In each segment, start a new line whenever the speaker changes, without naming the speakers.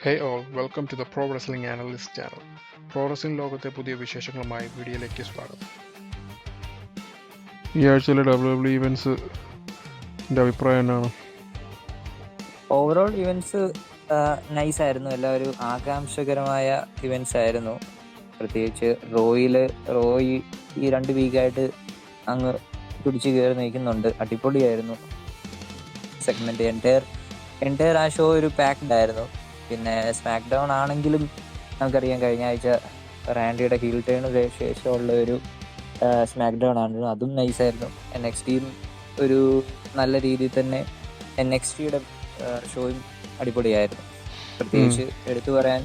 Hey all, welcome to the Pro Wrestling Analyst channel. Pro wrestling ലോകത്തെ പുതിയ വിശേഷങ്ങളുമായി വീഡിയോയിലേക്ക് സ്വാഗതം. ഈ ആഴ്ചയിലെ WWE ഇവൻസിൻ്റെ അഭിപ്രായം എന്നാണ്?
ഓവറോൾ ഇവൻറ്റ്സ് നൈസ് ആയിരുന്നു. എല്ലാം ഒരു ആകാംക്ഷകരമായ ഇവൻറ്റ്സ് ആയിരുന്നു. പ്രത്യേകിച്ച് റോയി ഈ 2 വീക്കായിട്ട് അങ്ങ് പിടിച്ചു കയറി നിൽക്കുന്നുണ്ട്. അടിപൊളിയായിരുന്നു സെഗ്മെന്റ്. എൻറ്റയർ ആ ഷോ ഒരു പാക്ഡ് ആയിരുന്നു. പിന്നെ സ്മാക്ക് ഡൗൺ ആണെങ്കിലും നമുക്കറിയാം കഴിഞ്ഞ ആഴ്ച റാൻഡിയുടെ ഹീൽ ടേണിന് ശേഷമുള്ള ഒരു സ്മാക്ക് ഡൗൺ ആയിരുന്നു. അതും നൈസായിരുന്നു. NXTയും ഒരു നല്ല രീതിയിൽ തന്നെ NXTയുടെ ഷോയും അടിപൊളിയായിരുന്നു. പ്രത്യേകിച്ച് എടുത്തു പറയാൻ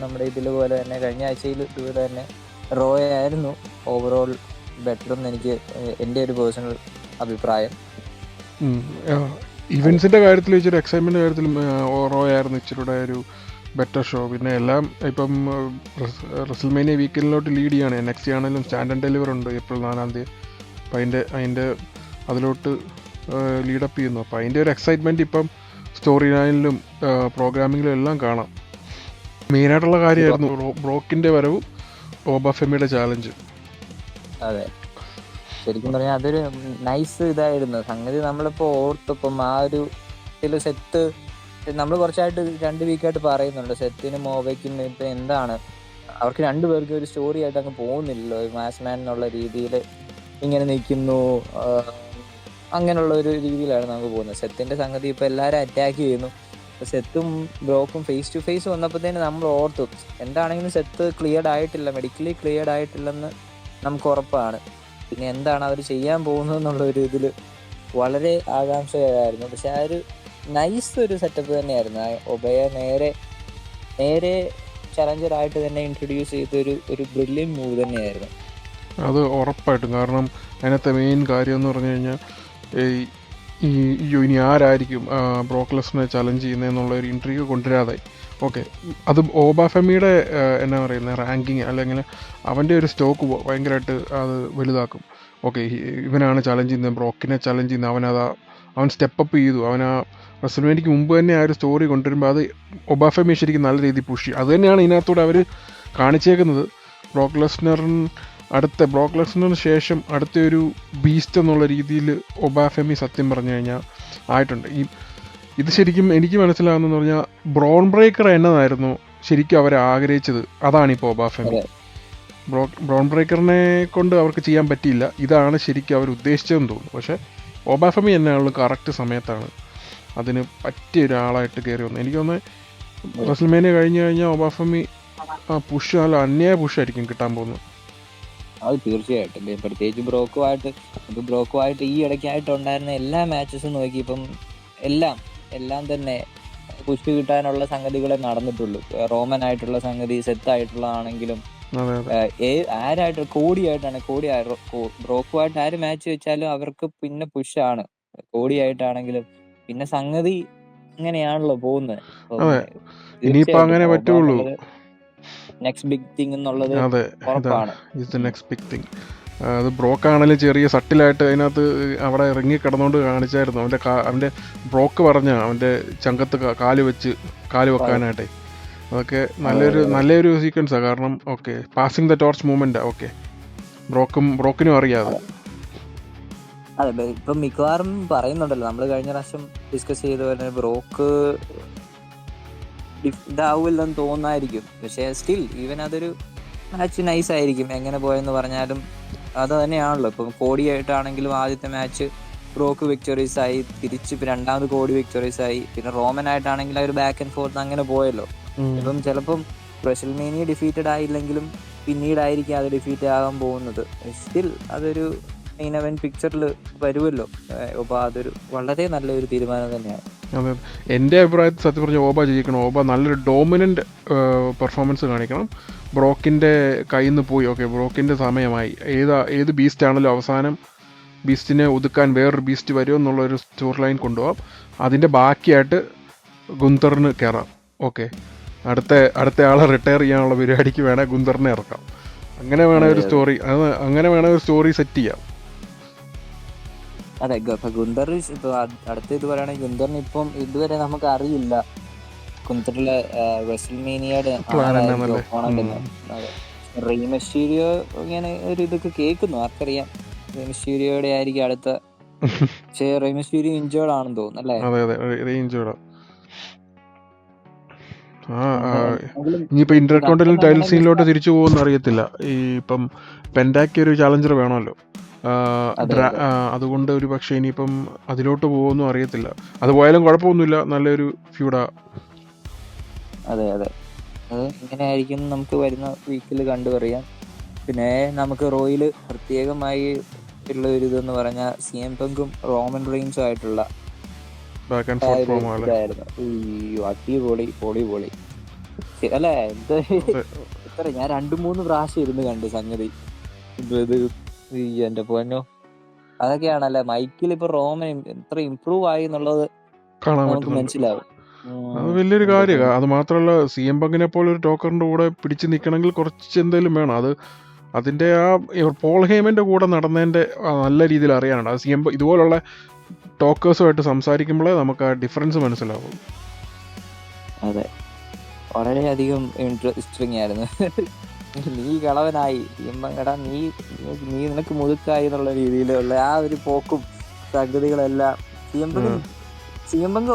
നമ്മുടെ ഇതിൽ പോലെ തന്നെ കഴിഞ്ഞ ആഴ്ചയിൽ ഇതുപോലെ തന്നെ റോ ആയിരുന്നു ഓവറോൾ ബെറ്റർ എന്ന് എൻ്റെ ഒരു പേഴ്സണൽ അഭിപ്രായം.
ഇവൻസിൻ്റെ കാര്യത്തിൽ ഇച്ചിരി എക്സൈറ്റ്മെൻറ്റ് കാര്യത്തിൽ റോ ആയിരുന്നു ഇച്ചിരിയുടെ ഒരു ബെറ്റർ ഷോ. പിന്നെ എല്ലാം ഇപ്പം റെസിൽമേനിയ വീക്കെൻഡിലോട്ട് ലീഡ് ചെയ്യാണ്. NXT ആണെങ്കിലും സ്റ്റാൻഡ് ആൻഡ് ഡെലിവർ ഉണ്ട് April 4 അപ്പം അതിൻ്റെ അതിലോട്ട് ലീഡപ്പ് ചെയ്യുന്നു. അപ്പോൾ അതിൻ്റെ ഒരു എക്സൈറ്റ്മെൻറ്റ് ഇപ്പം സ്റ്റോറി ലൈനിലും പ്രോഗ്രാമിങ്ങിലും എല്ലാം കാണാം. മെയിനായിട്ടുള്ള കാര്യമായിരുന്നു ബ്രോക്കിൻ്റെ വരവും ഓബാഫെമിയുടെ ചാലഞ്ച്.
അതെ, ശരിക്കും പറഞ്ഞാൽ അതൊരു നൈസ് ഇതായിരുന്നു സംഗതി. നമ്മളിപ്പോൾ ഓർത്തിപ്പം ആ ഒരു സെറ്റ് നമ്മൾ കുറച്ചായിട്ട് 2 വീക്കായിട്ട് പറയുന്നുണ്ട് സെത്തിനും മോവയ്ക്കും ഇപ്പം എന്താണ് അവർക്ക് 2 പേർക്കും ഒരു സ്റ്റോറി ആയിട്ട് അങ്ങ് പോകുന്നില്ലല്ലോ. മാസ്മാൻ എന്നുള്ള രീതിയിൽ ഇങ്ങനെ നിൽക്കുന്നു, അങ്ങനെയുള്ള ഒരു രീതിയിലാണ് നമുക്ക് പോകുന്നത്. സെത്തിൻ്റെ സംഗതി ഇപ്പോൾ എല്ലാവരും അറ്റാക്ക് ചെയ്യുന്നു. ഇപ്പോൾ സെത്തും ബ്രോക്കും ഫേസ് ടു ഫേസ് വന്നപ്പോഴത്തേന് നമ്മൾ ഓർത്തു എന്താണെങ്കിലും സെത്ത് ക്ലിയർഡ് ആയിട്ടില്ല, മെഡിക്കലി ക്ലിയർഡ് ആയിട്ടില്ലെന്ന് നമുക്ക് ഉറപ്പാണ്. പിന്നെ എന്താണ് അവർ ചെയ്യാൻ പോകുന്നത് എന്നുള്ള ഒരു ഇതിൽ വളരെ ആകാംക്ഷയായിരുന്നു. പക്ഷെ ആ ഒരു നൈസ് ഒരു സെറ്റപ്പ് തന്നെയായിരുന്നു. ഒബയെ നേരെ ചലഞ്ചറായിട്ട് തന്നെ ഇൻട്രൊഡ്യൂസ് ചെയ്തൊരു ബ്രില്യൻ മൂവ് തന്നെയായിരുന്നു
അത് ഉറപ്പായിട്ടും. കാരണം അതിനകത്തെ മെയിൻ കാര്യം എന്ന് പറഞ്ഞു കഴിഞ്ഞാൽ ഇനി ആരായിരിക്കും ബ്രോക്ക് ലെസ്നറെ ചലഞ്ച് ചെയ്യുന്നതെന്നുള്ള ഒരു ഇൻട്രീഗ് കൊണ്ടുവരാതെ ഓക്കെ അത് ഓബാഫെമിയുടെ എന്നാ പറയുന്നത് റാങ്കിങ് അല്ലെങ്കിൽ അവൻ്റെ ഒരു സ്റ്റോക്ക് ഭയങ്കരമായിട്ട് അത് വലുതാക്കും. ഓക്കെ ഇവനാണ് ചലഞ്ച് ചെയ്യുന്നത്, ബ്രോക്കിനെ ചലഞ്ച് ചെയ്യുന്നത്, അവൻ സ്റ്റെപ്പപ്പ് ചെയ്തു, അവൻ ആ റെസ്ൽമേനിയയ്ക്ക് മുമ്പ് തന്നെ ആ ഒരു സ്റ്റോറി കൊണ്ടുവരുമ്പോൾ അത് ഒബാഫെമി ശരിക്കും നല്ല രീതിയിൽ പുഷ് ചെയ്യും. അത് തന്നെയാണ് ഇതിനകത്തൂടെ അവർ കാണിച്ചേക്കുന്നത്. ബ്രോക്ക് ലെസ്നറിന് ശേഷം അടുത്തൊരു ബീസ്റ്റ് എന്നുള്ള രീതിയിൽ ഒബാഫെമി സത്യം പറഞ്ഞു കഴിഞ്ഞാൽ ആയിട്ടുണ്ട്. ഇത് ശരിക്കും എനിക്ക് മനസ്സിലാകുന്നതെന്ന് പറഞ്ഞാൽ ബ്രോൺ ബ്രേക്കർ എന്നതായിരുന്നു ശരിക്കും അവർ ആഗ്രഹിച്ചത്. അതാണിപ്പോൾ ഒബാഫെമി. ബ്രോൺ ബ്രേക്കറിനെ കൊണ്ട് അവർക്ക് ചെയ്യാൻ പറ്റിയില്ല. ഇതാണ് ശരിക്കും അവർ ഉദ്ദേശിച്ചതെന്ന് തോന്നുന്നു. പക്ഷേ ഒബാഫെമി തന്നെയാണല്ലോ കറക്റ്റ് സമയത്താണ് അതിന് പറ്റിയ ഒരാളായിട്ട് കയറി വന്നത്. എനിക്ക് തോന്നുന്നത് റെസ്ൽമേനിയ കഴിഞ്ഞ് കഴിഞ്ഞാൽ ഒബാഫെമി പുഷ് നല്ല അന്യായ പുഷായിരിക്കും കിട്ടാൻ പോകുന്നത്.
അത് തീർച്ചയായിട്ടും. പ്രത്യേകിച്ച് ബ്രോക്കുമായിട്ട് ഈ ഇടയ്ക്കായിട്ട് ഉണ്ടായിരുന്ന എല്ലാ മാച്ചസും നോക്കി ഇപ്പം എല്ലാം തന്നെ പുഷ് കിട്ടാനുള്ള സംഗതികളെ നടന്നിട്ടുള്ളൂ. റോമൻ ആയിട്ടുള്ള സംഗതി, സെത്ത് ആയിട്ടുള്ളതാണെങ്കിലും ആരായിട്ട് കോടിയായിട്ടാണ് ബ്രോക്കുമായിട്ട് ആര് മാച്ച് വെച്ചാലും അവർക്ക് പിന്നെ പുഷാണ്. കോടിയായിട്ടാണെങ്കിലും പിന്നെ സംഗതി ഇങ്ങനെയാണല്ലോ പോകുന്നത്.
ഇനിയിപ്പോ അങ്ങനെ പറ്റുള്ളൂ.
നെക്സ്റ്റ് ബിഗ് തിങ് എന്നുള്ളത് ഉറപ്പാണ്.
Next big thing. അത് ബ്രോക്കാണെങ്കിലും ചെറിയ സട്ടിലായിട്ട് അതിനകത്ത് അവിടെ ഇറങ്ങി കിടന്നുകൊണ്ട് കാണിച്ചായിരുന്നു. അവൻ്റെ ബ്രോക്ക് പറഞ്ഞ അവൻ്റെ ചങ്കത്ത് കാല് വെക്കാനായിട്ടേ. അതൊക്കെ നല്ലൊരു സീക്വൻസാണ്. കാരണം okay passing the torch movement okay ബ്രോക്കിനും അറിയാതെ.
അതെ, ഇപ്പം മിക്കവാറും പറയുന്നുണ്ടല്ലോ, നമ്മൾ കഴിഞ്ഞ പ്രാവശ്യം ഡിസ്കസ് ചെയ്ത പോലെ ബ്രോക്ക് ഇതാവില്ലെന്ന് തോന്നായിരിക്കും. പക്ഷേ സ്റ്റിൽ ഈവൻ അതൊരു മാച്ച് നൈസ് ആയിരിക്കും. എങ്ങനെ പോയെന്ന് പറഞ്ഞാലും അത് തന്നെയാണല്ലോ. ഇപ്പം കോടിയായിട്ടാണെങ്കിലും ആദ്യത്തെ മാച്ച് ബ്രോക്ക് വിക്ടറീസ് ആയി, തിരിച്ച് രണ്ടാമത് കോടി വിക്ടറീസ് ആയി, പിന്നെ റോമൻ ആയിട്ടാണെങ്കിൽ ഒരു ബാക്ക് ആൻഡ് ഫോർത്ത് അങ്ങനെ പോയല്ലോ. ഇപ്പം ചിലപ്പം റെസ്ൽമേനിയ ഡിഫീറ്റഡ് ആയില്ലെങ്കിലും പിന്നീടായിരിക്കും അത് ഡിഫീറ്റ് ആകാൻ പോകുന്നത്. സ്റ്റിൽ അതൊരു മെയിൻ ഇവന്റ് പിക്ചറിൽ വരുമല്ലോ. അപ്പോൾ അതൊരു വളരെ നല്ലൊരു തീരുമാനം തന്നെയാണ്.
അതെ, എൻ്റെ അഭിപ്രായത്തിൽ സത്യം പറഞ്ഞ ഓബ ജയിക്കണം. ഓബ നല്ലൊരു ഡോമിനൻ്റ് പെർഫോമൻസ് കാണിക്കണം. ബ്രോക്കിൻ്റെ കയ്യിൽ നിന്ന് പോയി ഓക്കെ ബ്രോക്കിൻ്റെ സമയമായി. ഏത് ബീസ്റ്റ് ആണല്ലോ അവസാനം ബീസ്റ്റിനെ ഒതുക്കാൻ വേറൊരു ബീസ്റ്റ് വരുമോ എന്നുള്ളൊരു സ്റ്റോറി ലൈൻ കൊണ്ടുപോകാം. അതിൻ്റെ ബാക്കിയായിട്ട് ഗുന്തറിന് കയറാം. ഓക്കെ അടുത്ത ആളെ റിട്ടയർ ചെയ്യാനുള്ള പരിപാടിക്ക് വേണേൽ ഗുന്തറിനെ ഇറക്കാം. അങ്ങനെ വേണേൽ ഒരു സ്റ്റോറി സെറ്റ് ചെയ്യാം.
അതെ, ഗുന്തർ ഇപ്പൊ അടുത്ത ഇത് പറയുകയാണെങ്കിൽ ഗുന്തറിന് ഇപ്പം ഇതുവരെ നമുക്ക് അറിയില്ല കുന്തറിലെ റെസിൽമേനിയയുടെ
പ്ലാൻ
ആരായിരിക്കും
എന്നാന്നല്ലേ.
ഒപ്പോണന്റ് എന്ന്. അതെ, റെയ് മിസ്റ്റീരിയോ ഇങ്ങനെ ഒരു ഇതൊക്കെ കേൾക്കുന്നു, ആർക്കറിയാം. റെയ് മിസ്റ്റീരിയോയുടെ ആയിരിക്കും അടുത്ത. പക്ഷേ റെയ് മിസ്റ്റീരിയോ ഇഞ്ചേർഡ് ആണെന്ന് തോന്നുന്നു അല്ലേ.
അതെ അതെ, റേഞ്ച് വിടാം.
എന്തെങ്കിലും
ഇനിയിപ്പോൾ ഇന്റർകോണ്ടിനൽ ടൈറ്റിൽ
രണ്ടെണ്ണം
സീനിലോട്ട്
മിസ്.
തിരിച്ചു പോകുമെന്ന് അറിയത്തില്ല. ഈ ഇപ്പം പെൻഡാക്ക് ഒരു ചാലഞ്ചർ വേണമല്ലോ.
അതെ അതെ
അതുകൊണ്ട് ഒരു പക്ഷേ ഇനിയിപ്പം അതിലോട്ട് പോകുമെന്നും അറിയത്തില്ല. അത് പോയാലും കുഴപ്പമൊന്നുമില്ല, നല്ലൊരു ഫ്യൂഡാ.
അതെ അതെ, അത് ഇങ്ങനെ ആയിരിക്കും നമുക്ക് വരുന്ന വീക്കിൽ കണ്ടുപറയാം. പിന്നെ നമുക്ക് റോയില് പ്രത്യേകമായി ഉള്ള ഒരു ഇതെന്ന് പറഞ്ഞാൽ CM പങ്കും റോമൻ റെയിൻസും ആയിട്ടുള്ള
ബാക്ക് ആൻഡ്
ആ
ഫോർത്ത്
ഒരു
പ്രോമോ
ഇതായിരുന്നു. ഈ അടിപൊളി പൊളി അല്ലേ. എത്ര ഞാൻ 2-3 പ്രാവശ്യം ഇരുന്ന് കണ്ടു സംഗതി. ഇത് എന്റെ പൊന്നോ, അതൊക്കെയാണല്ലേ മൈക്കിൽ ഇപ്പൊ റോമൻ എത്ര ഇമ്പ്രൂവ് ആയി എന്നുള്ളത്
കാണാൻ
നമുക്ക്
പറ്റുന്നുണ്ട്.
മനസ്സിലാവും.
അത് വലിയൊരു
എന്റെ
കാര്യമാണ്.
പൊന്നോ.
അത് മാത്രമല്ല, CM പങ്കിനെ പോലെ ഒരു ടോക്കറിന്റെ കൂടെ പിടിച്ചു നിൽക്കണമെങ്കിൽ കുറച്ച് എന്തെങ്കിലും വേണം. അതിന്റെ പോൾ ഹേമന്റെ കൂടെ നടന്നതിന്റെ നല്ല രീതിയിൽ അറിയാനുണ്ട്. അത് CM ഇതുപോലുള്ള ടോക്കേഴ്സുമായിട്ട് സംസാരിക്കുമ്പോഴേ നമുക്ക് ആ ഡിഫറൻസ് മനസ്സിലാവും.
അതെ, വളരെയധികം ഇൻട്രസ്റ്റിംഗ് ആയിരുന്നു. നീ കളവനായി എടാ, നീ നിനക്ക് മുതുക്കായി എന്നുള്ള രീതിയിലുള്ള ആ ഒരു പോക്കും സംഗതികളെല്ലാം സിയമ്പങ്ക്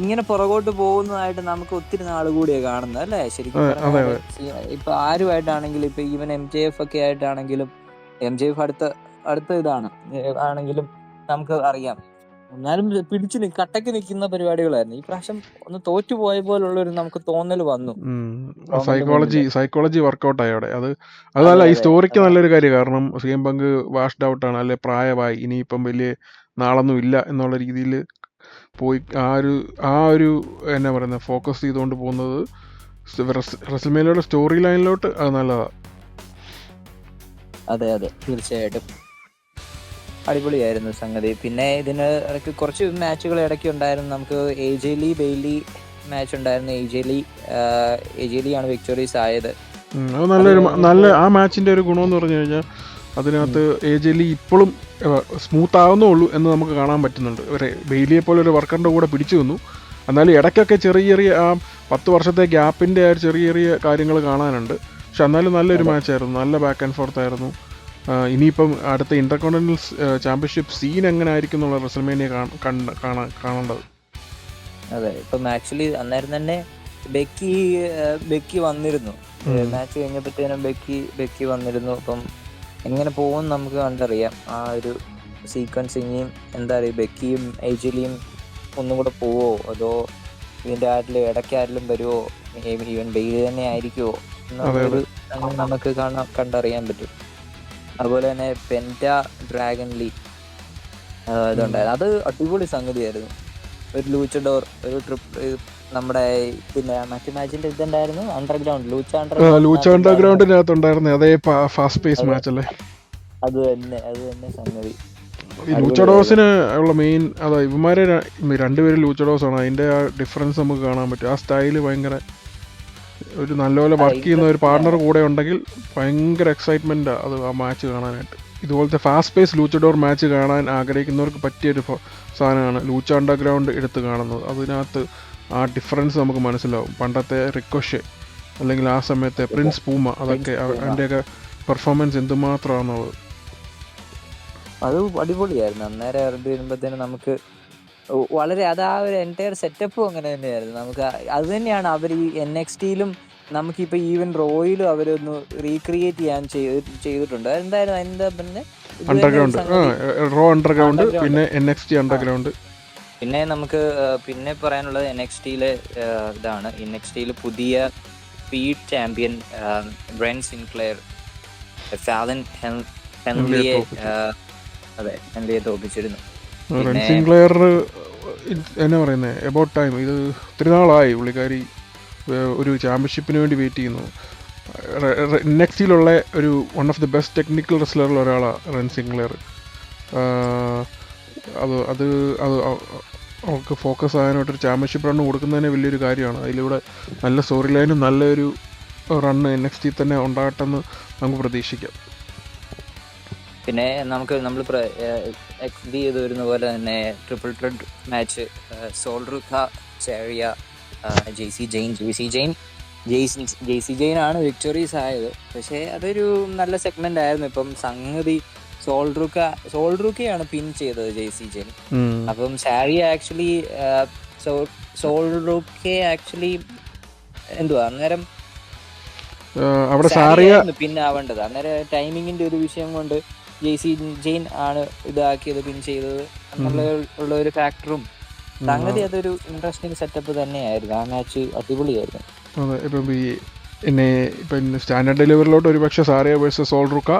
ഇങ്ങനെ പുറകോട്ട് പോകുന്നതായിട്ട് നമുക്ക് ഒത്തിരി നാൾ കൂടിയാണ് കാണുന്നത് അല്ലേ. ശരിക്കും പറഞ്ഞാൽ ഇപ്പൊ ആരുമായിട്ടാണെങ്കിലും, ഇപ്പൊ ഈവൻ MJF ഒക്കെ ആയിട്ടാണെങ്കിലും, MJF അടുത്ത ഇതാണ് ആണെങ്കിലും നമുക്ക് അറിയാം. എന്നാലും പിടിച്ചു കട്ടക്ക് നിൽക്കുന്ന പരിപാടികളായിരുന്നു. ഈ പ്രാവശ്യം ഒന്ന് തോറ്റുപോയ പോലുള്ള ഒരു നമുക്ക് തോന്നൽ വന്നു.
സൈക്കോളജി വർക്കൗട്ടായി അവിടെ. അത്
അതെ
നല്ല ഈ
അതെ
സ്റ്റോറിക്ക് നല്ലൊരു കാര്യം. കാരണം CM പങ്ക് വാഷ്ഡ് ഔട്ടാണ്, അല്ലെ പ്രായമായി, ഇനിയിപ്പം വലിയ നാളൊന്നും ഇല്ല എന്നുള്ള രീതിയിൽ പോയി ആ ഒരു എന്നാ പറയുന്നത് ഫോക്കസ് ചെയ്തുകൊണ്ട് പോകുന്നത് റെസൽമേനിയയുടെ സ്റ്റോറി ലൈനിലോട്ട് അത് നല്ലതാണ്.
അതെ അതെ, തീർച്ചയായിട്ടും അടിപൊളിയായിരുന്നു സംഗതി. പിന്നെ ഇതിന് ഇടയ്ക്ക് കുറച്ച് മാച്ചുകൾ ഇടയ്ക്ക് ഉണ്ടായിരുന്നു. നമുക്ക് AJ ലീ ബെയ്ലി മാച്ച് ഉണ്ടായിരുന്നു. AJ ലീ ആണ് വിക്ടോറിയസ് ആയത്.
നല്ല ആ മാച്ചിന്റെ ഒരു ഗുണം എന്ന് പറഞ്ഞു കഴിഞ്ഞാൽ അതിനകത്ത് AJ ലീ ഇപ്പോഴും സ്മൂത്ത് ആവുന്നേ ഉള്ളൂ എന്ന് നമുക്ക് കാണാൻ പറ്റുന്നുണ്ട്. ബെയ്ലിയെ പോലെ ഒരു വർക്കറിന്റെ കൂടെ പിടിച്ചു നിന്നു. എന്നാലും ഇടയ്ക്കൊക്കെ ചെറിയ ആ 10 വർഷത്തെ ഗ്യാപ്പിന്റെ ആ ചെറിയ കാര്യങ്ങൾ കാണാനുണ്ട്. പക്ഷെ എന്നാലും നല്ലൊരു മാച്ചായിരുന്നു, നല്ല ബാക്ക് ആൻഡ് ഫോർത്ത് ആയിരുന്നു. ഇനിയിപ്പം അടുത്ത ഇന്റർകോണ്ടിനൽ ചാമ്പ്യൻഷിപ്പ് സീൻ എങ്ങനെ ആയിരിക്കും എന്നുള്ള റെസൽമേനിയ കാണേണ്ടത്.
അതെ, ഇപ്പം ആക്ച്വലി അന്നേരം തന്നെ ബെക്കി വന്നിരുന്നു. മാച്ച് കഴിഞ്ഞപ്പോഴത്തേനും ബെക്കി വന്നിരുന്നു. അപ്പം എങ്ങനെ പോകും നമുക്ക് കണ്ടറിയാം. ആ ഒരു സീക്വൻസ് ഇനിയും എന്താ പറയുക, ബെക്കിയും AJ ലീയും ഒന്നും കൂടെ പോവോ, അതോ ഇതിന്റെ ഇടയ്ക്ക് ആരെങ്കിലും വരുമോ, ഈവൻ ബെയ്ലി തന്നെ ആയിരിക്കുമോ എന്നൊരു നമുക്ക് കണ്ടറിയാൻ പറ്റും. അതുപോലെ തന്നെ പെൻറ്റ ഡ്രാഗൺ ലീ ഇതുണ്ടായിരുന്നു. അത് അടിപൊളി സംഗതിയായിരുന്നു. ഒരു ലൂച്ചഡോർ, ഒരു ട്രിപ്പ് നമ്മുടെ പിന്നെ മറ്റു മാച്ചിന്റെ ഇതുണ്ടായിരുന്നു, അണ്ടർഗ്രൗണ്ട് ലൂച്ച
അണ്ടർഗ്രൗണ്ടിനകത്തുണ്ടായിരുന്നു. അതേ ഫാസ്റ്റ് പേസ് മാച്ച് അല്ലേ.
അത് തന്നെ സംഗതി.
ഈ ലൂച്ചഡോസിന് ഉള്ള മെയിൻ അതാ, ഇവന്മാരെ രണ്ടുപേരും ലൂച്ചഡോസ് ആണ്. അതിന്റെ ആ ഡിഫറൻസ് നമുക്ക് കാണാൻ പറ്റും. ആ സ്റ്റൈല് ഭയങ്കര ഒരു നല്ലപോലെ വർക്ക് ചെയ്യുന്ന ഒരു പാർട്ണർ കൂടെ ഉണ്ടെങ്കിൽ ഭയങ്കര എക്സൈറ്റ്മെന്റ് അത് ആ മാച്ച് കാണാനായിട്ട്. ഇതുപോലത്തെ ഫാസ്റ്റ് പേസ് ലൂച്ചഡോർ മാച്ച് കാണാൻ ആഗ്രഹിക്കുന്നവർക്ക് പറ്റിയൊരു സാധനമാണ് ലൂച്ച അണ്ടർഗ്രൗണ്ട് എടുത്ത് കാണുന്നത്. അതിനകത്ത് ആ ഡിഫറൻസ് നമുക്ക് മനസ്സിലാവും. പണ്ടത്തെ റിക്കോഷെ അല്ലെങ്കിൽ ആ സമയത്തെ പ്രിൻസ് പൂമ, അതൊക്കെ അതിൻ്റെയൊക്കെ പെർഫോമൻസ് എന്തുമാത്രമാണെന്നുള്ളത്.
അത് അടിപൊളിയായിരുന്നു. അന്നേരം ഇറങ്ങി വരുമ്പോഴത്തേനും നമുക്ക് വളരെ ആ ഒരു എൻറ്റയർ സെറ്റപ്പും അങ്ങനെ തന്നെയായിരുന്നു. നമുക്ക് അത് തന്നെയാണ് അവർ ഈ NXTയിലും നമുക്കിപ്പോൾ ഈവൻ റോയിലും അവരൊന്ന് റീക്രിയേറ്റ് ചെയ്യാൻ ചെയ്തിട്ടുണ്ട്. എന്തായിരുന്നു അതിൻ്റെ പിന്നെ
അണ്ടർഗ്രൗണ്ട്, റോ അണ്ടർഗ്രൗണ്ട്, പിന്നെ NXT അണ്ടർഗ്രൗണ്ട്.
പിന്നെ നമുക്ക് പിന്നെ പറയാനുള്ളത് NXTയിലെ ഇതാണ്. NXTയിൽ പുതിയ speed champion Wren Sinclair Fallon ഹെൻലിയെ തോപ്പിച്ചിരുന്നു.
സിൻക്ലെയർ എന്നാ പറയുന്നത്, എബൌട്ട് ടൈം. ഇത് ഒത്തിരി നാളായി പുള്ളിക്കാരി ഒരു ചാമ്പ്യൻഷിപ്പിന് വേണ്ടി വെയിറ്റ് ചെയ്യുന്നു. NXTയിലുള്ള ഒരു one of the best technical റെസ്ലറിൽ ഒരാളാണ് റെൻ സിൻക്ലെയർ. അത് അവർക്ക് ഫോക്കസ് ആകാനായിട്ടൊരു ചാമ്പ്യൻഷിപ്പ് റണ്ണ് കൊടുക്കുന്നതിന് വലിയൊരു കാര്യമാണ്. അതിലൂടെ നല്ല സ്റ്റോറി ലൈനും നല്ലൊരു റണ്ണ് NXT തന്നെ ഉണ്ടാകട്ടെന്ന് നമുക്ക് പ്രതീക്ഷിക്കാം.
പിന്നെ നമ്മൾ എക്സ്പെക്ട് ചെയ്ത് വരുന്ന പോലെ തന്നെ ട്രിപ്പിൾ ത്രെഡ് മാച്ച് സോൾഡർ സാരിയ, ജെയ്സി ജെയിൻ ആണ് വിക്ടോറീസ് ആയത്. പക്ഷെ അതൊരു നല്ല സെഗ്മെന്റ് ആയിരുന്നു. ഇപ്പം സംഗതി സോൾഡ്രൂക്കയാണ് പിൻ ചെയ്തത് ജെയ്സി ജെയിൻ. അപ്പം സാരിയ ആക്ച്വലി സോൾഡ്രൂക്കെ ആക്ച്വലി എന്തുവാ അന്നേരം
അവിടെ സാറിയ
പിന്നെ ആവേണ്ടത്. അന്നേരം ടൈമിങ്ങിന്റെ ഒരു വിഷയം കൊണ്ട് ജെയ്സി ജെയിൻ ആണ് ഇതാക്കിയത്, പിൻ ചെയ്തത് എന്നുള്ള ഉള്ള ഒരു ഫാക്ടറും സംഗതി അതൊരു ഇൻട്രസ്റ്റിംഗ് സെറ്റപ്പ് തന്നെയായിരുന്നു. ആ മാച്ച് അടിപൊളിയായിരുന്നു.
അതെ, ഇപ്പം ഇപ്പം സ്റ്റാൻഡേർഡ് ഡെലിവറിലോട്ട് ഒരുപക്ഷെ സാറിയ വേഴ്സസ് സോൾഡ്രൂക്ക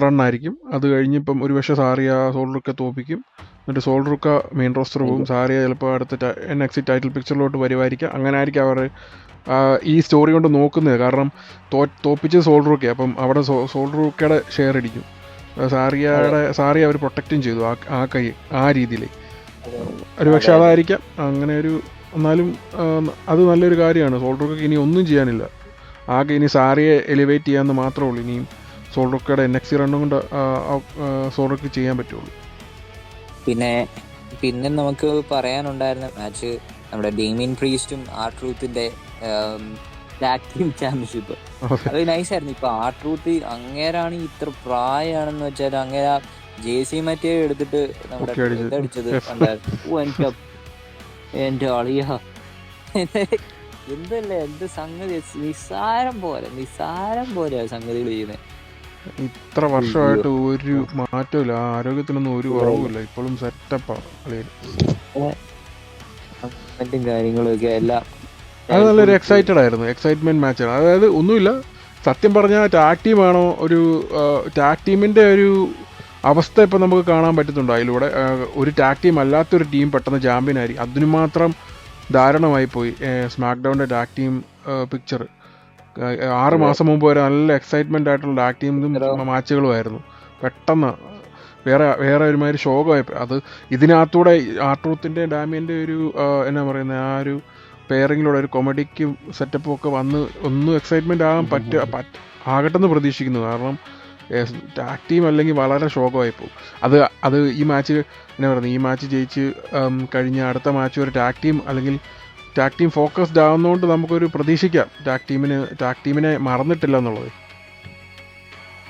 റണ്ണായിരിക്കും. അത് കഴിഞ്ഞിപ്പം ഒരുപക്ഷെ സാറിയ സോൾഡ്രൂക്ക തോപ്പിക്കും. എന്നിട്ട് സോൾഡ്രൂക്ക മെയിൻ റോസ്റ്റർ പോകും. സാറിയ ചിലപ്പോൾ അടുത്ത NXT ടൈറ്റിൽ പിക്ചറിലോട്ട് വരുമായിരിക്കാം. അങ്ങനെ ആയിരിക്കും അവർ ഈ സ്റ്റോറി കൊണ്ട് നോക്കുന്നത്. കാരണം തോപ്പിച്ചത് സോൾഡ്രൂക്ക, അപ്പം അവിടെ സോൾഡ്രൂക്കയുടെ ഷെയർ ഇടിക്കും. സാറിയ അവർ പ്രൊട്ടക്റ്റും ചെയ്തു ആ രീതിയിൽ. ഒരുപക്ഷെ അതായിരിക്കാം അങ്ങനെ ഒരു. എന്നാലും അത് നല്ലൊരു കാര്യമാണ്. സോൾഡ്രൂക്കയ്ക്ക് ഇനി ഒന്നും ചെയ്യാനില്ല. ആകെ ഇനി സാറിയെ എലിവേറ്റ് ചെയ്യാമെന്ന് മാത്രമേ ഉള്ളൂ. ഇനിയും സോൾഡ്രൂക്കയുടെ NXT റണ്ണും കൊണ്ട് സോൾഡ്രൂക്ക് ചെയ്യാൻ പറ്റുള്ളൂ.
പിന്നെ നമുക്ക് പറയാനുണ്ടായിരുന്ന മാച്ച് നമ്മുടെ ഡേമിയൻ പ്രീസ്റ്റും R-Truthന്റെ ടാഗ് ടീം ചാമ്പ്യൻഷിപ്പ്. അത് നൈസായിരുന്നു. ഇപ്പൊ R-Truth അങ്ങേരാണ് ഇത്ര പ്രായമാണെന്ന് വെച്ചാൽ അങ്ങേര JC മറ്റേ എടുത്തിട്ട് നമ്മുടെ ഇതടിച്ചത് കണ്ടായിരുന്നു. എന്റെ അളിയ എന്തല്ലേ എന്ത് സംഗതി, നിസ്സാരം പോലെ സംഗതികൾ ചെയ്യുന്നത്.
ഇത്ര വർഷമായിട്ട് ഒരു മാറ്റമില്ല, ആരോഗ്യത്തിനൊന്നും ഒരു കുറവുമില്ല, ഇപ്പോഴും സെറ്റപ്പാണ്
കാര്യങ്ങളും ഒക്കെ എല്ലാം.
അത് നല്ലൊരു എക്സൈറ്റ്മെന്റ് മാച്ചാണ്. അതായത് ഒന്നുമില്ല, സത്യം പറഞ്ഞാൽ ടാഗ് ടീമാണോ ഒരു ടാഗ് ടീമിന്റെ ഒരു അവസ്ഥ ഇപ്പം നമുക്ക് കാണാൻ പറ്റുന്നുണ്ട്. അതിലൂടെ ഒരു ടാഗ് ടീം അല്ലാത്തൊരു ടീം പെട്ടെന്ന് ചാമ്പ്യൻ ആയി. അതിന് മാത്രം ദാരുണമായി പോയി സ്മാക്ക് ഡൗണിൻ്റെ ടാഗ് ടീം പിക്ചർ. 6 മാസം മുമ്പ് വരെ നല്ല എക്സൈറ്റ്മെൻ്റ് ആയിട്ടുള്ള ടാഗ് ടീമും മാച്ചുകളുമായിരുന്നു. പെട്ടെന്ന് വേറെ ഒരുമാതിരി ശോകമായി. അത് ഇതിനകത്തൂടെ R-Truthന്റെ ഡാമിയൻ്റെ ഒരു എന്നാ പറയുന്നത്, ആ ഒരു പെയറിങ്ങിലൂടെ ഒരു കൊമഡിക്ക് സെറ്റപ്പും ഒക്കെ വന്ന് ഒന്നും എക്സൈറ്റ്മെൻ്റ് ആകാൻ ആകട്ടെന്ന് പ്രതീക്ഷിക്കുന്നു. കാരണം ടാഗ് ടീം അല്ലെങ്കിൽ വളരെ ശോകമായി പോകും. അത് ഈ മാച്ച് എന്നാ പറയുന്നത്, ഈ മാച്ച് ജയിച്ച് കഴിഞ്ഞ അടുത്ത മാച്ച് ഒരു ടാഗ് ടീം അല്ലെങ്കിൽ ടാഗ് ടീം ഫോക്കസ്ഡ് ആവുന്നതുകൊണ്ട് നമുക്കൊരു പ്രതീക്ഷിക്കാം ടാഗ് ടീമിനെ മറന്നിട്ടില്ല എന്നുള്ളത്.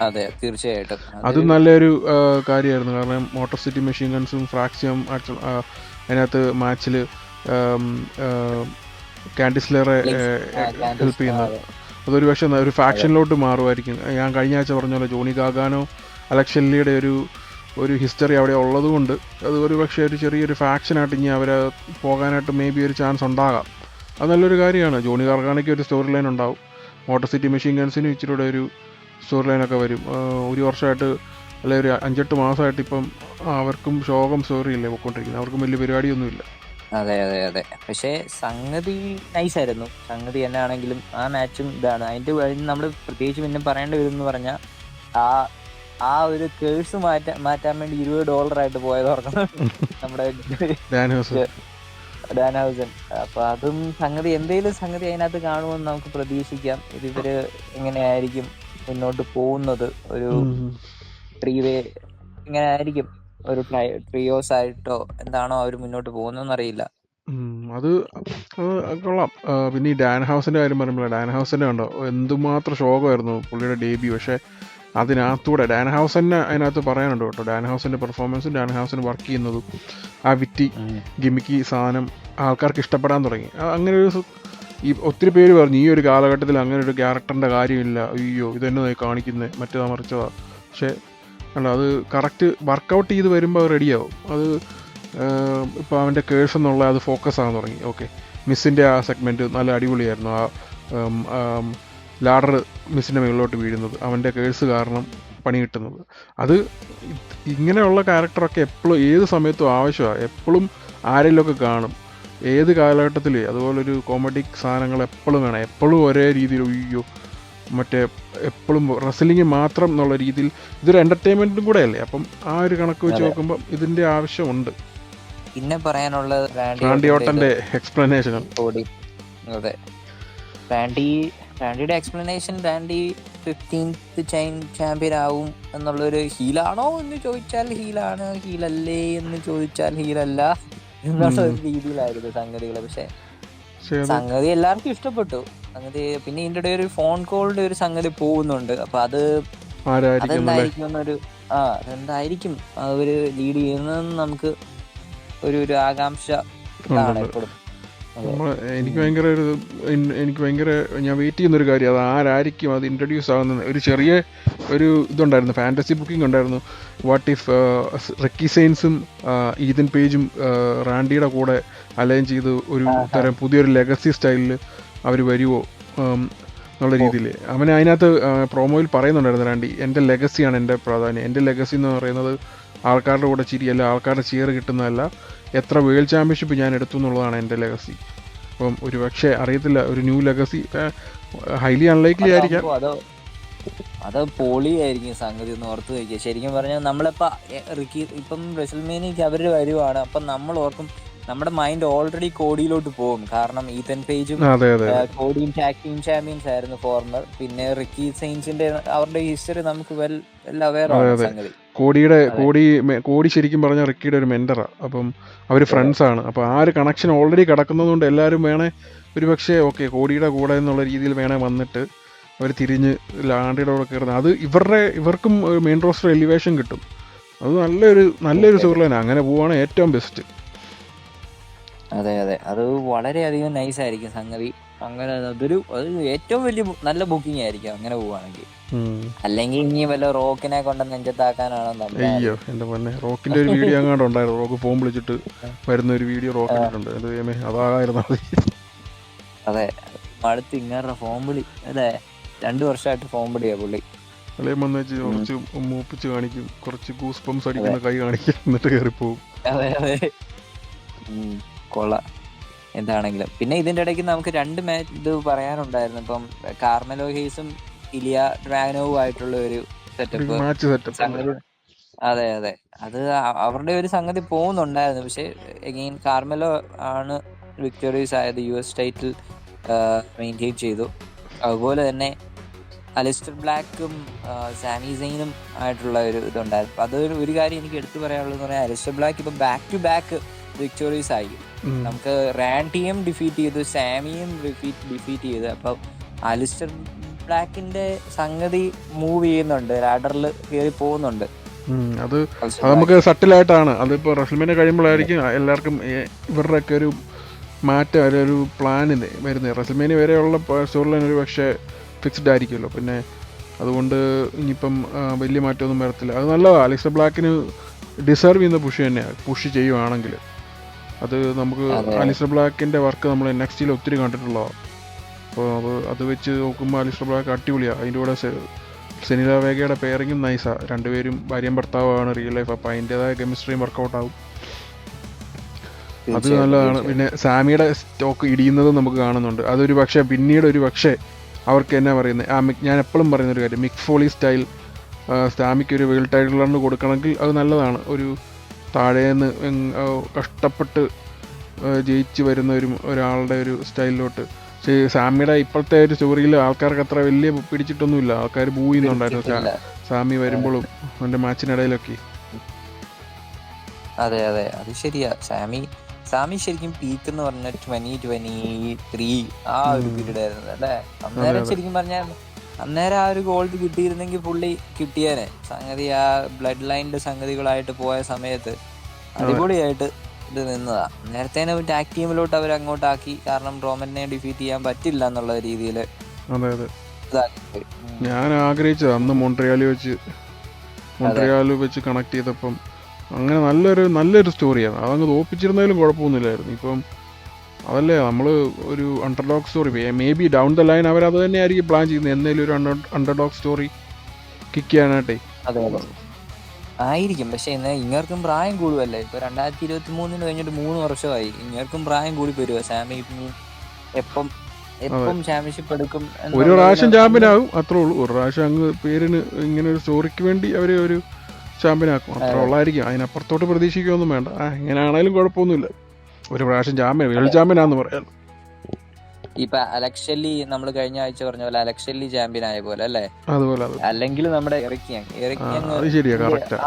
അതെ, തീർച്ചയായിട്ടും
അത് നല്ലൊരു കാര്യമായിരുന്നു. കാരണം മോട്ടോർ സിറ്റി മെഷീൻ ഗൺസും ഫ്രാക്സിയും അതിനകത്ത് മാച്ചിൽ കാൻഡിസ്ലറെ ഹെൽപ്പ് ചെയ്യുന്നത്. അതൊരു പക്ഷേ ഒരു ഫാക്ഷനിലോട്ട് മാറുമായിരിക്കും. ഞാൻ കഴിഞ്ഞ ആഴ്ച പറഞ്ഞ പോലെ ജോണി ഗാഗാനോ അലക്സ് ഷെല്ലിയുടെ ഒരു ഹിസ്റ്ററി അവിടെ ഉള്ളതുകൊണ്ട് അത് ഒരു പക്ഷേ ഒരു ചെറിയൊരു ഫാക്ഷനായിട്ട് ഇനി അവരെ പോകാനായിട്ട് മേ ബി ഒരു ചാൻസ് ഉണ്ടാകാം. അത് നല്ലൊരു കാര്യമാണ്. ജോണി ഗാർഗാനയ്ക്ക് ഒരു സ്റ്റോറി ലൈൻ ഉണ്ടാവും. മോട്ടോർ സിറ്റി മെഷീൻ ഗൺസിനും ഇച്ചിരി ഒരു സ്റ്റോറി ലൈനൊക്കെ വരും. ഒരു വർഷമായിട്ട് അല്ലെങ്കിൽ ഒരു 5-8 മാസമായിട്ട് ഇപ്പം അവർക്കും ശോകം സ്റ്റോറി ഇല്ലേ പോയിക്കൊണ്ടിരിക്കുന്നത്. അവർക്കും വലിയ പരിപാടിയൊന്നുമില്ല.
അതെ. പക്ഷേ സംഗതി നൈസായിരുന്നു. സംഗതി എന്നാണെങ്കിലും ആ മാച്ചും ഇതാണ്. അതിന്റെ നമ്മൾ പ്രത്യേകിച്ച് പിന്നെ പറയേണ്ടി വരും എന്ന് പറഞ്ഞാൽ ആ ഒരു കേഴ്സ് മാറ്റാൻ വേണ്ടി $20 പോയത് ഓർക്കണം നമ്മുടെ ഡാൻ ഹൗസൻ. അപ്പൊ അതും എന്തെങ്കിലും സംഗതി അതിനകത്ത് കാണുമെന്ന് നമുക്ക് പ്രതീക്ഷിക്കാം. ഇവര് എങ്ങനെയായിരിക്കും മുന്നോട്ട് പോകുന്നത്, ഒരു 3-way ഇങ്ങനെ ആയിരിക്കും, ഒരു ട്രിയോസ് ആയിട്ടോ എന്താണോ അവർ മുന്നോട്ട് പോകുന്നതെന്ന് അറിയില്ല.
അത് കൊള്ളാം. പിന്നെ ഈ ഡാൻ ഹൗസിന്റെ കാര്യം പറയുമ്പോൾ ഡാൻ ഹൗസിന്റെ കണ്ടോ എന്തുമാത്രം ശോകമായിരുന്നു പുള്ളിയുടെ ഡെബ്യൂ. പക്ഷെ അതിനകത്തൂടെ ഡാൻ ഹൗസിനെ അതിനകത്ത് പറയാനുണ്ട് കേട്ടോ. ഡാൻ ഹൗസിന്റെ പെർഫോമൻസും ഡാൻ ഹൗസിന് വർക്ക് ചെയ്യുന്നതും ആ വിറ്റി ഗിമിക്കി സാധനം ആൾക്കാർക്ക് ഇഷ്ടപ്പെടാൻ തുടങ്ങി. അങ്ങനെ ഒരു ഒത്തിരി പേര് പറഞ്ഞു ഈ ഒരു കാലഘട്ടത്തിൽ അങ്ങനെ ഒരു ക്യാരക്ടറിന്റെ കാര്യമില്ല, അയ്യോ ഇതെന്നെ കാണിക്കുന്നത് മറ്റേതാ മറിച്ചതാ. പക്ഷെ അല്ല, അത് കറക്റ്റ് വർക്കൗട്ട് ചെയ്ത് വരുമ്പോൾ അത് റെഡിയാവും. അത് ഇപ്പോൾ അവൻ്റെ കേഴ്സ് എന്നുള്ള അത് ഫോക്കസ് ആകാൻ തുടങ്ങി. ഓക്കെ, മിസ്സിൻ്റെ ആ സെഗ്മെൻറ്റ് നല്ല അടിപൊളിയായിരുന്നു. ആ ലാഡർ മിസ്സിൻ്റെ മുകളിലോട്ട് വീഴുന്നത് അവൻ്റെ കേഴ്സ് കാരണം പണി കിട്ടുന്നത്. അത് ഇങ്ങനെയുള്ള ക്യാരക്ടറൊക്കെ എപ്പോഴും ഏത് സമയത്തും ആവശ്യമാണ്. എപ്പോഴും ആരെങ്കിലുമൊക്കെ കാണും, ഏത് കാലഘട്ടത്തിൽ. അതുപോലൊരു കോമഡിക് സാധനങ്ങൾ എപ്പോഴും വേണം. എപ്പോഴും ഒരേ രീതിയിൽ അയ്യോ മറ്റേ എപ്പോഴും റെസ്ലിംഗ് മാത്രം എന്നുള്ള രീതിയിൽ ഇതൊരു എൻ്റർടൈൻമെൻറ്റും കൂടെ അല്ലേ. അപ്പം ആ ഒരു കണക്ക് വെച്ച് നോക്കുമ്പോൾ ഇതിൻ്റെ ആവശ്യമുണ്ട്.
പിന്നെ പറയാനുള്ളത്
റാൻഡി ഓർട്ടൻ്റെ എക്സ്പ്ലനേഷൻ.
അതെ, റാൻഡിയുടെ എക്സ്പ്ലനേഷൻ, റാൻഡി 15th ചാമ്പ്യൻ ആവും എന്നുള്ളൊരു ഹീലാണോ എന്ന് ചോദിച്ചാൽ ഹീലാണ്, ഹീലല്ലേ എന്ന് ചോദിച്ചാൽ ഹീലല്ല. എന്നുള്ള
ഉം.
ഒരു രീതിയിലായിരുന്നു സംഗതികൾ. പക്ഷെ
പക്ഷെ അത്
സംഗതി എല്ലാവർക്കും ഇഷ്ടപ്പെട്ടു. സംഗതി പിന്നെ ഇതിന്റെ ഇടയിൽ ഒരു ഫോൺ കോളിന്റെ ഒരു സംഗതി പോകുന്നുണ്ട്. അപ്പൊ
ആരായിരിക്കും എന്നല്ലേ.
അതെന്തായിരിക്കും എന്നൊരു അതെന്തായിരിക്കും അവര് ലീഡ് ചെയ്യുന്നതെന്ന് നമുക്ക് ഒരു ആകാംക്ഷ ഇതാണ്
ഉണ്ടുണ്ട്.
എപ്പോഴും. അതെ.
നമ്മൾ എനിക്ക്
ഉം.
ഭയങ്കര എനിക്ക് ഭയങ്കര ഞാൻ വെയിറ്റ് ചെയ്യുന്നൊരു കാര്യം അത് ആരായിരിക്കും അത് ഇൻട്രൊഡ്യൂസ് ആകുന്നത്. ഒരു ചെറിയ ഒരു ഇതുണ്ടായിരുന്നു, ഫാൻറ്റസി ബുക്കിംഗ് ഉണ്ടായിരുന്നു. വാട്ട് ഇഫ് റിക്കി സെയിൻസും ഈതൻ പേജും റാൻഡിയുടെ കൂടെ അലൈൻ ചെയ്ത് ഒരു
ആഹാ.
തരം പുതിയൊരു ലെഗസി സ്റ്റൈലിൽ അവർ വരുമോ എന്നുള്ള
ഓ.
രീതിയിൽ അവൻ അതിനകത്ത് പ്രൊമോയിൽ പറയുന്നുണ്ടായിരുന്നു. റാൻഡി, എൻ്റെ ലെഗസിയാണ് എൻ്റെ പ്രാധാന്യം. എൻ്റെ ലെഗസി എന്ന് പറയുന്നത് ആൾക്കാരുടെ കൂടെ ചിരിയല്ല, ആൾക്കാരുടെ ചിയർ കിട്ടുന്നതല്ല, എത്ര വേൾഡ് ചാമ്പ്യൻഷിപ്പ് ഞാൻ എടുത്തു എന്നുള്ളതാണ് എൻ്റെ ലെഗസി. അപ്പം ഒരു പക്ഷേ അറിയത്തില്ല, ഒരു ന്യൂ ലെഗസി ഹൈലി അൺലൈക്ലി ആയിരിക്കാം.
അതാകുമ്പോ അത് പൊളിയായിരിക്കും സംഗതി ഒന്ന് ഓർത്ത് വയ്ക്കുക. ശരിക്കും പറഞ്ഞാൽ നമ്മളിപ്പോ റിക്കി ഇപ്പം റെസൽമേനിയക്ക് അവര് വരുവാണ്, അപ്പം നമ്മൾ ഓർക്കും, നമ്മുടെ മൈൻഡ് ഓൾറെഡി കോഡിയിലോട്ട് പോകും. കാരണം ഈതൻ പേജും
അതെ അതെ അതെ
കോഡിയും ടാഗ് ടീം ചാമ്പ്യൻസ് ആയിരുന്നു ഫോർമർ. പിന്നെ റിക്കി സെയിൻസിന്റെ അവരുടെ ഹിസ്റ്ററി നമുക്ക് വെൽ അവെയർ
അതെ
ആണ്
അതെ
സംഗതി. അതെ
കോടി ശരിക്കും പറഞ്ഞാൽ റിക്കിയുടെ ഒരു മെൻറ്ററാണ്. അപ്പം അവർ
അതെ
ഫ്രണ്ട്സാണ്. അപ്പോൾ ആ ഒരു കണക്ഷൻ ഓൾറെഡി കിടക്കുന്നതുകൊണ്ട് എല്ലാവരും വേണേ ഒരു പക്ഷേ ഓക്കെ കോടിയുടെ കൂടെ എന്നുള്ള രീതിയിൽ വേണേ വന്നിട്ട് അവർ തിരിഞ്ഞ് ലാൻഡിയുടെ കൂടെ കയറുന്നത് അത് ഇവർക്കും ഒരു മെയിൻ റോസ്റ്റർ എലിവേഷൻ കിട്ടും. അത് നല്ലൊരു
അതെ
സ്റ്റോറി ലൈനാണ്. അങ്ങനെ പോവുകയാണ് ഏറ്റവും ബെസ്റ്റ്.
അതെ അതെ അത് വളരെയധികം നൈസ് ആയിരിക്കും സംഗതി. അങ്ങനെ അത് ഏറ്റവും വലിയ നല്ല ബുക്കിംഗ് ആയിരിക്കും അങ്ങനെ പോവുകയാണെങ്കിൽ. അല്ലെങ്കിൽ ഇനി വല്ല റോക്കിനെ കൊണ്ട് നെഞ്ചത്താക്കാനാണോ നമ്മുടെ
അയ്യോ
അറിയാം.
എൻ്റെ പൊന്നെ, റോക്കിൻ്റെ ഒരു വീഡിയോ അങ്ങാണ്ട് ഉണ്ടായിരുന്നു. റോക്ക് ഫോം വിളിച്ചിട്ട് വരുന്ന ഒരു വീഡിയോ റോക്ക് ഇട്ടിട്ടുണ്ട്. അത് അതായിരുന്നു മതി.
അതെ, അടുത്ത് ഇങ്ങനെ ഫോം വിളി അല്ലേ, 2 വർഷമായിട്ട് ഫോം വിളിയാ പുള്ളി.
അല്ലെങ്കിൽ വന്ന് വെച്ച് കുറച്ച് മൂപ്പിച്ച് കാണിക്കും, കുറച്ച് ഗൂസ് പംസ്
അതെ
അടിക്കുന്ന കൈ കാണിക്കും, എന്നിട്ട് കയറിപ്പോവും.
അതെ അതെ കൊള്ളാം എന്താണെങ്കിലും. പിന്നെ ഇതിന്റെ ഇടയ്ക്ക് നമുക്ക് 2 മാച്ച് ഇത് പറയാനുണ്ടായിരുന്നു. ഇപ്പം കാർമെലോ ഹെയ്സും ഇലിയ ഡ്രാഗനോവും ആയിട്ടുള്ള ഒരു സെറ്റപ്പ്
മാച്ച് സെറ്റപ്പ്
സംഗതി. അതെ അതെ അത് അവരുടെ ഒരു സംഗതി പോകുന്നുണ്ടായിരുന്നു. പക്ഷെ എഗെയിൻ കാർമെലോ ആണ് വിക്ടോറിയസ് ആയത്, US ടൈറ്റിൽ മെയിൻറ്റെയിൻ ചെയ്തു. അതുപോലെ തന്നെ അലിസ്റ്റർ ബ്ലാക്കും സാമി സെയിനും ആയിട്ടുള്ള ഒരു ഇതുണ്ടായിരുന്നു. അപ്പൊ ഒരു കാര്യം എനിക്ക് എടുത്തു പറയാനുള്ളതെന്ന് പറഞ്ഞാൽ, അലിസ്റ്റർ ബ്ലാക്ക് ഇപ്പൊ ബാക്ക് ടു ബാക്ക് വിക്ടോറിയസ് ആയി. നമുക്ക് റാൻഡിയും ഡിഫീറ്റ് ചെയ്തു, സാമിയും ഡിഫീറ്റ് ചെയ്തു. അപ്പൊ അലിസ്റ്റർ ബ്ലാക്കിന്റെ സംഗതി മൂവ് ചെയ്യുന്നുണ്ട്, ലാഡറിൽ കയറി പോകുന്നുണ്ട്
അത്
അലിസ്റ്റർ
നമുക്ക്
ബ്ലാക്ക്.
സട്ടിലായിട്ടാണ്. അതിപ്പോൾ റെസ്ൽമേനിയ കഴിയുമ്പോഴായിരിക്കും എല്ലാവർക്കും ഇവരുടെയൊക്കെ ഒരു മാറ്റം, ഒരു പ്ലാനിന് വരുന്നത്. റെസ്ൽമേനിയ വരെയുള്ള സ്റ്റോറി ലൈൻ ഒരു പക്ഷേ ഫിക്സ്ഡ് ആയിരിക്കുമല്ലോ. പിന്നെ അതുകൊണ്ട് ഇനിയിപ്പം വലിയ മാറ്റമൊന്നും വരത്തില്ല. അത് നല്ലതാണ്. അലിസ്റ്റർ ബ്ലാക്കിന് ഡിസേർവ് ചെയ്യുന്ന പുഷ് തന്നെയാണ്. പുഷ് ചെയ്യുവാണെങ്കിൽ അത് നമുക്ക്
അതെ
അലിസ്റ്റർ ബ്ലാക്കിൻ്റെ വർക്ക് നമ്മൾ NXT ഒത്തിരി കണ്ടിട്ടുള്ളതാണ്. അപ്പോൾ അത് വെച്ച് നോക്കുമ്പോൾ അലിസ്റ്റർ ബ്ലാക്ക് അടിപൊളിയാണ്. അതിൻ്റെ കൂടെ സെനില വേഗയുടെ പെയറിങ്ങും നൈസാണ്. രണ്ടുപേരും ഭാര്യയും ഭർത്താവാണ് റിയൽ ലൈഫ്. അപ്പോൾ അതിൻ്റെതായ കെമിസ്ട്രിയും വർക്കൗട്ട് ആവും. അത്
തീർച്ചയായിട്ടും
നല്ലതാണ്.
തീർച്ചയായിട്ടും
പിന്നെ സാമിയുടെ സ്റ്റോക്ക് ഇടിയുന്നതും നമുക്ക് കാണുന്നുണ്ട്. അതൊരു പക്ഷേ പിന്നീട് ഒരു പക്ഷേ അവർക്ക് എന്നാ പറയുന്നത്, ഞാൻ എപ്പോഴും പറയുന്നൊരു കാര്യം, മിക് ഫോളി സ്റ്റൈൽ സാമിക്ക് ഒരു വേൾഡ് ടൈറ്റിൽ റൺ കൊടുക്കണമെങ്കിൽ അത് നല്ലതാണ്. ഒരു താഴേന്ന് കഷ്ടപ്പെട്ട് ജയിച്ച് വരുന്ന ഒരാളുടെ ഒരു സ്റ്റൈലിലോട്ട്. പക്ഷേ സാമിയുടെ ഇപ്പോഴത്തെ ഒരു സ്റ്റോറിയിൽ ആൾക്കാർക്ക് അത്ര വലിയ പിടിച്ചിട്ടൊന്നുമില്ല. ആൾക്കാർ ബൂ ചെയ്യുന്നുണ്ടായിരുന്നു
പിടിച്ചിട്ടില്ല.
സാമി വരുമ്പോഴും അവൻ്റെ മാച്ചിനിടയിലൊക്കെ.
അതെ അതെ അത് ശരിയാ. സാമി ശരിക്കും പീക്ക് എന്ന് പറഞ്ഞ 2023 ആ ഒരു പീരീഡ് ആയിരുന്നു അല്ലേ.
അതെ
അന്നേരം
അതെ
ശരിക്കും പറഞ്ഞാൽ അന്നേരം ആ ഒരു ഗോൾഡ് കിട്ടിയിരുന്നെങ്കിൽ പുള്ളി കിട്ടിയേനെ സംഗതി. ആ ബ്ലഡ് ലൈനിന്റെ സംഗതികളായിട്ട് പോയ സമയത്ത്
അതെ
അടിപൊളിയായിട്ട് ഇത് നിന്നതാ. നേരത്തേനെ ടാഗ് ടീമിലോട്ട് അവർ അങ്ങോട്ടാക്കി, കാരണം റോമനെ ഡിഫീറ്റ് ചെയ്യാൻ പറ്റില്ല എന്നുള്ള രീതിയിൽ
അതെ അതെ
ഇതാക്കി.
ഞാൻ ആഗ്രഹിച്ചത് അന്ന്
അതെ
മോൺട്രിയാൽ വെച്ച് കണക്ട് ചെയ്തപ്പം അങ്ങനെ നല്ലൊരു സ്റ്റോറിയാണ്. അതങ്ങ് തോപ്പിച്ചിരുന്നാലും കുഴപ്പമൊന്നുമില്ലായിരുന്നു. ഇപ്പം അതല്ലേ നമ്മൾ ഒരു underdog story, may be down the line അവരത് തന്നെയായിരിക്കും പ്ലാൻ ചെയ്യുന്നത്. എന്നേലും ഒരു അണ്ടർഡോഗ് സ്റ്റോറി കിക്ക് ചെയ്യാനായിട്ടേ.
അതെ അതെ ആയിരിക്കും. പക്ഷെ എന്നാൽ ഇങ്ങർക്കും പ്രായം കൂടുമല്ലേ. ഇപ്പൊ 2023 കഴിഞ്ഞിട്ട് 3 വർഷമായി. ഇങ്ങർക്കും പ്രായം കൂടി വരുക. സാമി എപ്പം
അതെ,
ചാമ്പ്യൻഷിപ്പ് എടുക്കും
ഒരു
എന്നുള്ളതിൽ
പ്രാവശ്യം ചാമ്പ്യൻ
അങ്ങനെ.
ആകും, അത്രേ ഉള്ളൂ. ഒരു പ്രാവശ്യം അങ്ങ് പേരിന് ഇങ്ങനെ ഒരു സ്റ്റോറിക്ക് വേണ്ടി അവർ ഒരു ചാമ്പ്യൻ ആക്കും, അത്ര
അതെ
ഉള്ളായിരിക്കും. അതിനപ്പുറത്തോട്ട് പ്രതീക്ഷിക്കുകയൊന്നും വേണ്ട. എങ്ങനെയാണേലും കുഴപ്പമൊന്നുമില്ല. ഒരു പ്രാവശ്യം വേൾഡ്
അതെ
ചാമ്പ്യനാന്ന് പറയാം.
ഇപ്പൊ അലക്സലി നമ്മൾ കഴിഞ്ഞ ആഴ്ച പറഞ്ഞ പോലെ അലക്സലി ചാമ്പ്യൻ ആയ പോലെ അല്ലേ.
അതുപോലെ
അല്ലെങ്കിൽ നമ്മുടെ എറിക്കിയങ്
അത് ശരിയാ, കറക്റ്റാ.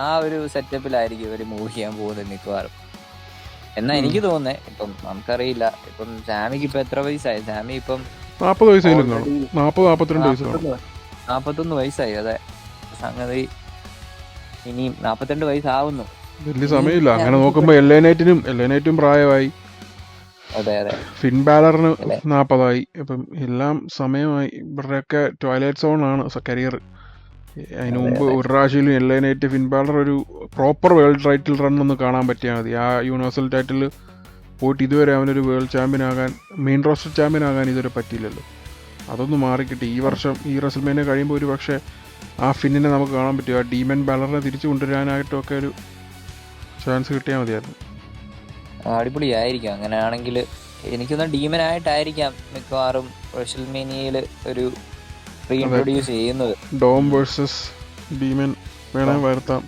ആ ഒരു സെറ്റപ്പിലായിരിക്കും ഇവര് മൂവ് ചെയ്യാൻ പോകുന്നത് മിക്കവാറും. എന്നാ എനിക്ക് തോന്നുന്നേ. ഇപ്പം നമുക്കറിയില്ല, ഇപ്പം സാമിക്ക് ഇപ്പൊ എത്ര വയസ്സായി? സാമി ഇപ്പം
40 വയസ്സായാലും കാണും,
ഓൾറെഡി
40-42 വയസ്സ് കാണും.
41 വയസ്സായി. അതെ, സംഗതി ഇനിയും 42 വയസ്സാവുന്നു.
വലിയ സമയമില്ല അങ്ങനെ നോക്കുമ്പോൾ. എല്ലേനേറ്റും പ്രായമായി,
അതെ അതെ
ഫിൻ ബാലറിന്
അല്ലെ.
40ആയി. അപ്പം എല്ലാം സമയമായി. ഇവരുടെയൊക്കെ ട്വൈലൈറ്റ് സോൺ ആണ് കരിയർ. അതിന്
അതെ
മുമ്പ്
അതെ
ഒരു പ്രാവശ്യം എല്ലേനേറ്റ് ഫിൻ ബാലർ ഒരു പ്രോപ്പർ വേൾഡ് ടൈറ്റിൽ റൺ ഒന്ന് കാണാൻ പറ്റിയാൽ മതി. ആ യൂണിവേഴ്സൽ ടൈറ്റിൽ പോയിട്ട് ഇതുവരെ അവനൊരു വേൾഡ് ചാമ്പ്യൻ ആകാൻ, മെയിൻ റോസ്റ്റർ ചാമ്പ്യൻ ആകാൻ ഇതുവരെ പറ്റിയില്ലല്ലോ. അതൊന്ന് മാറിക്കിട്ടി. ഈ വർഷം ഈ റെസൽമേനിയ കഴിയുമ്പോൾ ഒരു പക്ഷേ ആ ഫിന്നിനെ നമുക്ക് കാണാൻ പറ്റും. ആ ഡീമൻ ബാലറിനെ തിരിച്ചു കൊണ്ടുവരാനായിട്ടൊക്കെ ഒരു ചാൻസ് കിട്ടിയാൽ മതിയായിരുന്നു.
അടിപൊളിയായിരിക്കും അങ്ങനെയാണെങ്കിൽ. എനിക്കൊന്ന് ഡീമനായിട്ടായിരിക്കാം മിക്കവാറും റെസൽമേനിയയിൽ ഒരു റീഇൻട്രൊഡ്യൂസ് ചെയ്യുന്നത്.
ഡോം വേഴ്സസ് ഡീമൻ വേണേ വരുത്താം.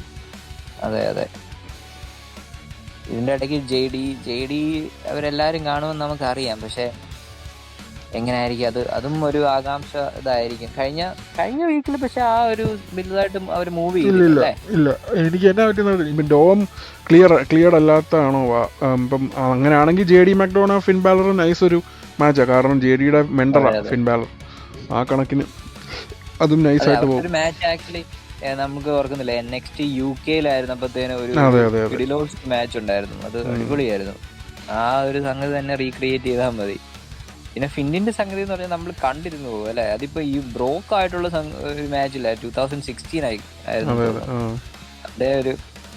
അതെ അതെ. ഇതിന്റെ ഇടയ്ക്ക് ജെ ഡി അവരെല്ലാരും കാണുമെന്ന് നമുക്കറിയാം. പക്ഷെ എങ്ങനെയായിരിക്കും അതും ഒരു ആകാംക്ഷ ഇതായിരിക്കും. കഴിഞ്ഞ വീക്കിൽ പക്ഷെ ആ ഒരു വലുതായിട്ടും അവർ മൂവ്
ഇല്ല. എനിക്ക് എന്നാ പറ്റുന്നത്, ഇപ്പം ഡോം ക്ലിയർ അല്ലാത്തതാണോ? ഇപ്പം അങ്ങനെയാണെങ്കിൽ J D McDonagh Finn Balor nice ഒരു മാച്ചാണ്. കാരണം ജെ ഡിയുടെ മെൻഡറാണ് ഫിൻ ബാലർ. ആ കണക്കിന് അതും നൈസായിട്ട് പോകും.
ഒരു മാച്ച് ആക്ച്വലി നമുക്ക് ഓർക്കുന്നില്ല, NXT UK-ലായിരുന്നപ്പോഴത്തേനും ഒരു മാച്ച് ഉണ്ടായിരുന്നു. അത് അടിപൊളിയായിരുന്നു. ആ ഒരു സംഗതി തന്നെ റീക്രിയേറ്റ് ചെയ്താൽ മതി. പിന്നെ ഫിന്നിന്റെ സംഗതി എന്ന് പറഞ്ഞാൽ നമ്മൾ കണ്ടിരുന്നു പോകും അല്ലെ. അതിപ്പോ ഈ ബ്രോക്ക് ആയിട്ടുള്ള ഒരു മാച്ചില്ല, 2016 ആയിരുന്നു. അതേ ഒരു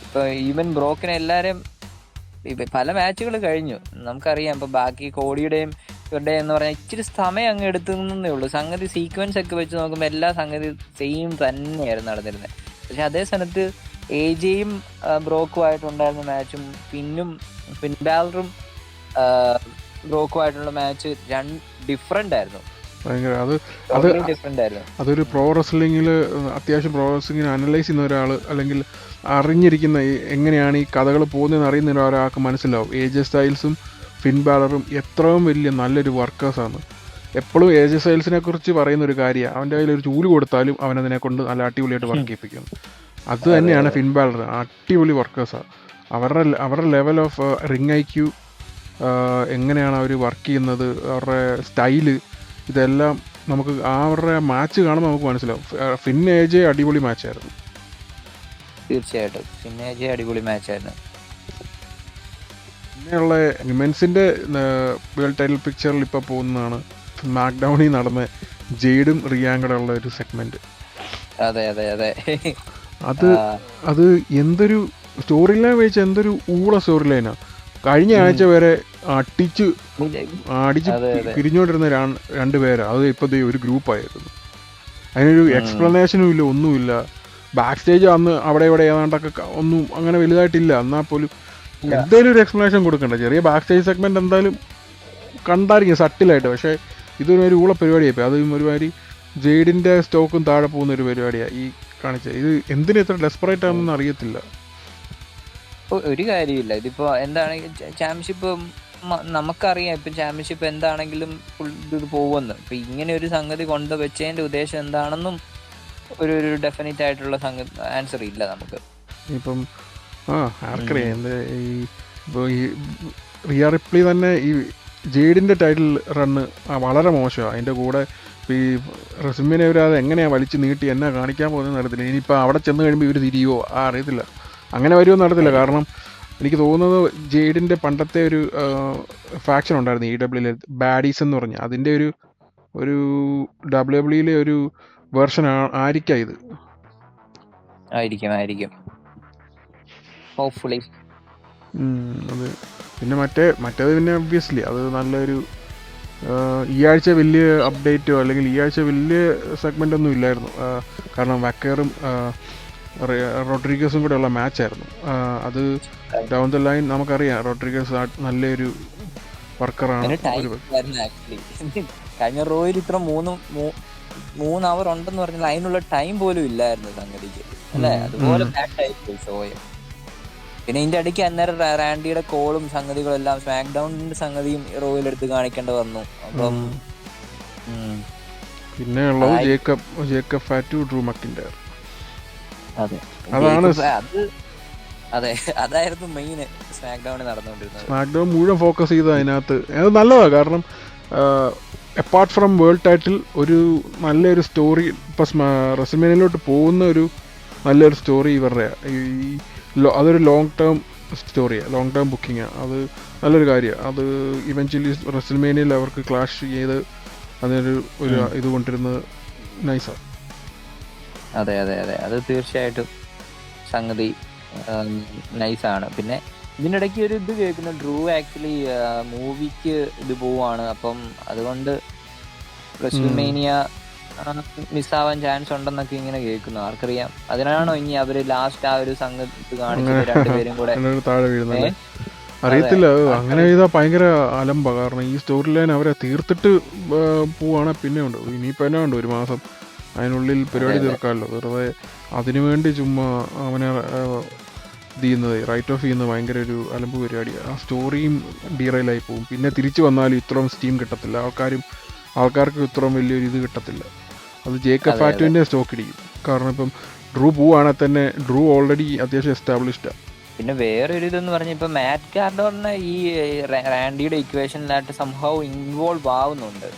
ഇപ്പൊ ഈവൻ ബ്രോക്കിനെ എല്ലാരും പല മാച്ചുകൾ കഴിഞ്ഞു നമുക്കറിയാം. ഇപ്പൊ ബാക്കി കോടിയുടെയും ഇവരുടെ എന്ന് പറഞ്ഞാൽ ഇച്ചിരി സമയം അങ്ങ് എടുത്തുന്നേ ഉള്ളൂ. സംഗതി സീക്വൻസ് ഒക്കെ വെച്ച് നോക്കുമ്പോൾ എല്ലാ സംഗതി സെയിം തന്നെയായിരുന്നു നടന്നിരുന്നത്. പക്ഷെ അതേ സമയത്ത് AJയും ബ്രോക്കുമായിട്ടുണ്ടായിരുന്ന മാച്ചും ഫിൻ ബാലറും ബ്രോക്കുമായിട്ടുള്ള മാച്ച് ഡിഫറെന്റ് ആയിരുന്നു.
അതൊരു പ്രോ റെസ്ലിംഗിൽ അത്യാവശ്യം പ്രോ റെസ്ലിംഗിന് അനലൈസ് ചെയ്യുന്ന ഒരാൾ, അല്ലെങ്കിൽ അറിഞ്ഞിരിക്കുന്ന എങ്ങനെയാണ് ഈ കഥകൾ പോകുന്നതെന്ന് അറിയുന്ന ഒരാൾക്ക് മനസ്സിലാവും AJ സ്റ്റൈൽസും ഫിൻ ബാലറും എത്രയും വലിയ നല്ലൊരു വർക്കേഴ്സാണ്. എപ്പോഴും AJ സ്റ്റൈൽസിനെ കുറിച്ച് പറയുന്ന ഒരു കാര്യമാണ്, അവൻ്റെ കയ്യിൽ ഒരു ചൂല് കൊടുത്താലും അവനതിനെ കൊണ്ട് നല്ല അടിപൊളിയായിട്ട് വർക്ക് ചെയ്യിപ്പിക്കുന്നു. അത് തന്നെയാണ് ഫിൻ ബാലർ. അടിപൊളി വർക്കേഴ്സാണ്. അവരുടെ ലെവൽ ഓഫ് റിംഗ് IQ, എങ്ങനെയാണ് അവർ വർക്ക് ചെയ്യുന്നത്, അവരുടെ സ്റ്റൈല്, ഇതെല്ലാം നമുക്ക് അവരുടെ മാച്ച് കാണുമ്പോൾ നമുക്ക് മനസ്സിലാവും. ഫിൻ AJ അടിപൊളി മാച്ചായിരുന്നു.
തീർച്ചയായിട്ടും ഫിൻ AJ അടിപൊളി മാച്ചായിരുന്നു.
പിന്നെയുള്ള വിമൻസിൻ്റെ വേൾഡ് ടൈറ്റിൽ പിക്ചറിൽ ഇപ്പോൾ പോകുന്നതാണ് സ്മാക്ഡൗണിൽ നടന്ന ജെയ്ഡും റിയായും കൂടെ ഉള്ള ഒരു സെഗ്മെന്റ്.
അതെ അതെ അതെ.
അത് എന്തൊരു സ്റ്റോറി ലൈൻ വെച്ച് എന്തൊരു സ്റ്റോറി ലൈനാണ്. കഴിഞ്ഞ ആഴ്ച വരെ അടിച്ച് പിരിഞ്ഞുകൊണ്ടിരുന്ന രണ്ടുപേരാണ്. അത് ഇപ്പോൾ ഒരു ഗ്രൂപ്പായിരുന്നു. അതിനൊരു എക്സ്പ്ലനേഷനും ഇല്ല, ഒന്നുമില്ല. ബാക്ക് സ്റ്റേജ് അന്ന് അവിടെ ഇവിടെ ഏതാണ്ടൊക്കെ ഒന്നും അങ്ങനെ വലുതായിട്ടില്ല. എന്നാൽ പോലും എന്തായാലും ഒരു എക്സ്പ്ലനേഷൻ കൊടുക്കണ്ട. ചെറിയ ബാക്ക് സ്റ്റേജ് സെഗ്മെന്റ് എന്തായാലും കണ്ടായിരിക്കും സട്ടിലായിട്ട്. പക്ഷേ ഇതൊരു പരിപാടിയായിപ്പോയി. അതും ഒരുമാതിരി ജെയ്ഡിന്റെ സ്റ്റോക്കും താഴെ പോകുന്ന ഒരു പരിപാടിയാണ് ഈ കാണിച്ചത്. ഇത് എന്തിനും ഇത്ര ഡെസ്പറേറ്റ് ആണെന്ന് അറിയത്തില്ല.
ഒരു കാര്യമില്ല. ഇതിപ്പോ എന്താണെങ്കിൽ ചാമ്പ്യൻഷിപ്പ് നമുക്കറിയാം. ഇപ്പം ചാമ്പ്യൻഷിപ്പ് എന്താണെങ്കിലും ഇത് പോകുമെന്ന്. ഇപ്പൊ ഇങ്ങനെ ഒരു സംഗതി കൊണ്ടുവച്ചതിന്റെ ഉദ്ദേശം എന്താണെന്നും ഒരു ഡെഫിനറ്റ് ആയിട്ടുള്ള ആൻസർ ഇല്ല നമുക്ക്.
ഇപ്പം ആർക്കറിയാം എന്താ ഈ റിയ റിപ്ലി തന്നെ ഈ ജെയ്ഡിന്റെ ടൈറ്റിൽ റണ്ണ് വളരെ മോശമാണ്. അതിൻ്റെ കൂടെ ഈ റെസ്മിനെ അത് എങ്ങനെയാണ് വലിച്ചു നീട്ടി എന്നാ കാണിക്കാൻ പോകുന്നത് നടത്തില്ല. ഇനിയിപ്പോൾ അവിടെ ചെന്ന് കഴിയുമ്പോൾ ഇവർ തിരിയുമോ അറിയത്തില്ല. അങ്ങനെ വരുമോ നടത്തില്ല. കാരണം എനിക്ക് തോന്നുന്നത് ജെയ്ഡിൻ്റെ പണ്ടത്തെ ഒരു ഫാക്ഷൻ ഉണ്ടായിരുന്നു EW ബാഡീസ് എന്ന് പറഞ്ഞാൽ, അതിൻ്റെ ഒരു WWE ഒരു വേർഷൻ ആയിരിക്കാം ഇത്.
ആയിരിക്കും ഹോപ്പ്ഫുള്ളി.
അതെ. പിന്നെ മറ്റേത് പിന്നെ ഒബ്വിയസ്ലി അത് നല്ലൊരു ഈ ആഴ്ച വലിയ അപ്ഡേറ്റോ അല്ലെങ്കിൽ ഈ ആഴ്ച വലിയ സെഗ്മെൻ്റ് ഒന്നും ഇല്ലായിരുന്നു. കാരണം വക്കേറും റോഡ്രിഗസും കൂടെ ഉള്ള മാച്ചായിരുന്നു. അത് ഡൗൺ ദ ലൈൻ നമുക്കറിയാം റോഡ്രിഗസ് നല്ലൊരു വർക്കറാണ്.
കഴിഞ്ഞ റോയിൽ ഇത്ര 3 അവർ ഉണ്ടെന്ന് പറഞ്ഞാൽ അതിനുള്ള ടൈം പോലും ഇല്ലായിരുന്നു സംഗതിക്ക് അല്ലേ. അതുപോലെ ഷോയും. പിന്നെ ഇതിന്റെ ഇടയ്ക്ക് അന്നേരം റാൻഡിയുടെ കോളും സംഗതികളും എല്ലാം സ്മാക്ക് ഡൗണിന്റെ സംഗതിയും റോയിലെടുത്ത് കാണിക്കേണ്ടി വന്നു. അപ്പം
പിന്നെ ഉള്ളത് ജേക്കബ് ഫാറ്റു, ഡ്രൂ മക്കിൻഡയർ.
അതെ, അതെ, അതായിരുന്നു മെയിൻ സ്മാക്ക് ഡൗണിൽ നടന്നുകൊണ്ടിരുന്നത്.
സ്മാക്ഡൗൺ മുഴുവൻ ഫോക്കസ് ചെയ്ത് അതിനകത്ത് അത് നല്ലതാണ്. കാരണം അപ്പാർട്ട് ഫ്രം വേൾഡ് ടൈറ്റിൽ ഒരു നല്ലൊരു സ്റ്റോറി ഇപ്പം റെസ്ൽമേനിയയിലോട്ട് പോകുന്ന ഒരു നല്ലൊരു സ്റ്റോറി ഇവരുടെ അതൊരു ലോങ് ടേം സ്റ്റോറിയാണ്, ലോങ് ടേം ബുക്കിങ്ങാണ്. അത് നല്ലൊരു കാര്യമാണ്. അത് ഇവൻച്വലി റെസ്ൽമേനിയയിൽ അവർക്ക് ക്ലാഷ് ചെയ്ത് അതിനൊരു ഇത് കൊണ്ടിരുന്നത് നൈസാണ്.
അതെ അതെ അതെ, അത് തീർച്ചയായിട്ടും സംഗതി നൈസാണ്. പിന്നെ ഇതിനിടയ്ക്ക് ഒരു ഇത് കേൾക്കുന്നു, ഡ്രൂ ആക്ച്വലി മൂവിക്ക് ഇത് പോവാണ്, അപ്പം അതുകൊണ്ട് റെസ്ൽമേനിയ മിസ്സാവാൻ ചാൻസ് ഉണ്ടെന്നൊക്കെ ഇങ്ങനെ കേൾക്കുന്നു. ആർക്കറിയാം, അതിനാണോ ഇനി അവര് ലാസ്റ്റ് ആ ഒരു സംഗതി കാണിച്ചത് രണ്ടുപേരും കൂടെ
താഴെ വീഴുന്നത് അറിയത്തില്ല. അങ്ങനെ ചെയ്താൽ ഭയങ്കര അലമ്പ. കാരണം ഈ സ്റ്റോറി ലൈൻ അവരെ തീർത്തിട്ട് പോവാണെങ്കിൽ പിന്നെ ഉണ്ട്, ഇനിയിപ്പോൾ തന്നെ ഉണ്ട് 1 മാസം അതിനുള്ളിൽ പരിപാടി തീർക്കാമല്ലോ. വെറുതെ അതിനുവേണ്ടി ചുമ്മാ അവനെ ഇത് ചെയ്യുന്നത്, റൈറ്റ് ഓഫ് ചെയ്യുന്നത് ഭയങ്കര ഒരു അലമ്പ് പരിപാടിയാണ്. ആ സ്റ്റോറിയും ഡീറെയിലായി പോകും. പിന്നെ തിരിച്ചു വന്നാലും ഇത്രയും സ്റ്റീം കിട്ടത്തില്ല, ആൾക്കാർക്ക് ഇത്രയും വലിയൊരു ഇത് കിട്ടത്തില്ല. അത് ജേക്കബ് ഫാറ്റുവിൻ്റെ സ്റ്റോക്ക് ഇടിക്കും. കാരണം ഇപ്പം ഡ്രൂ പോവുകയാണെങ്കിൽ തന്നെ ഡ്രൂ ഓൾറെഡി അത്യാവശ്യം എസ്റ്റാബ്ലിഷ്ഡാണ്.
പിന്നെ വേറൊരു ഇതെന്ന് പറഞ്ഞാൽ ഇപ്പം മാറ്റ് കാർഡോറിനെ ഈ റാൻഡിയുടെ ഇക്വേഷനിലായിട്ട് സംഭവം ഇൻവോൾവ് ആവുന്നുണ്ട്.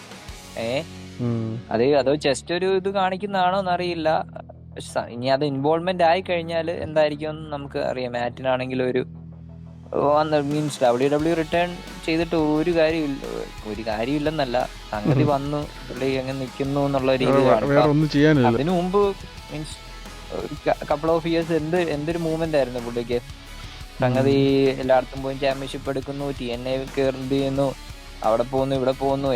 അതോ ജസ്റ്റ് ഒരു ഇത് കാണിക്കുന്നതാണോ എന്നറിയില്ല. ഇനി അത് ഇൻവോൾവ്മെന്റ് ആയി കഴിഞ്ഞാൽ എന്തായിരിക്കും നമുക്ക് അറിയാം. മാറ്റിനാണെങ്കിൽ ഒരു മീൻസ് WWE റിട്ടേൺ ചെയ്തിട്ട് ഒരു കാര്യമില്ലെന്നല്ല, സംഗതി വന്നു പുള്ളി അങ്ങനെ നിൽക്കുന്നു എന്നുള്ള രീതിയിലാണ്. അതിനു മുമ്പ് മീൻസ് കപ്പിൾ ഓഫ് ഇയേഴ്സ് എന്തൊരു മൂവ്മെന്റ് ആയിരുന്നു പുള്ളിക്ക്. സംഗതി എല്ലായിടത്തും പോയി ചാമ്പ്യൻഷിപ്പ് എടുക്കുന്നു, TNA കയറി ചെയ്യുന്നു, അവിടെ പോകുന്നു ഇവിടെ പോകുന്നു,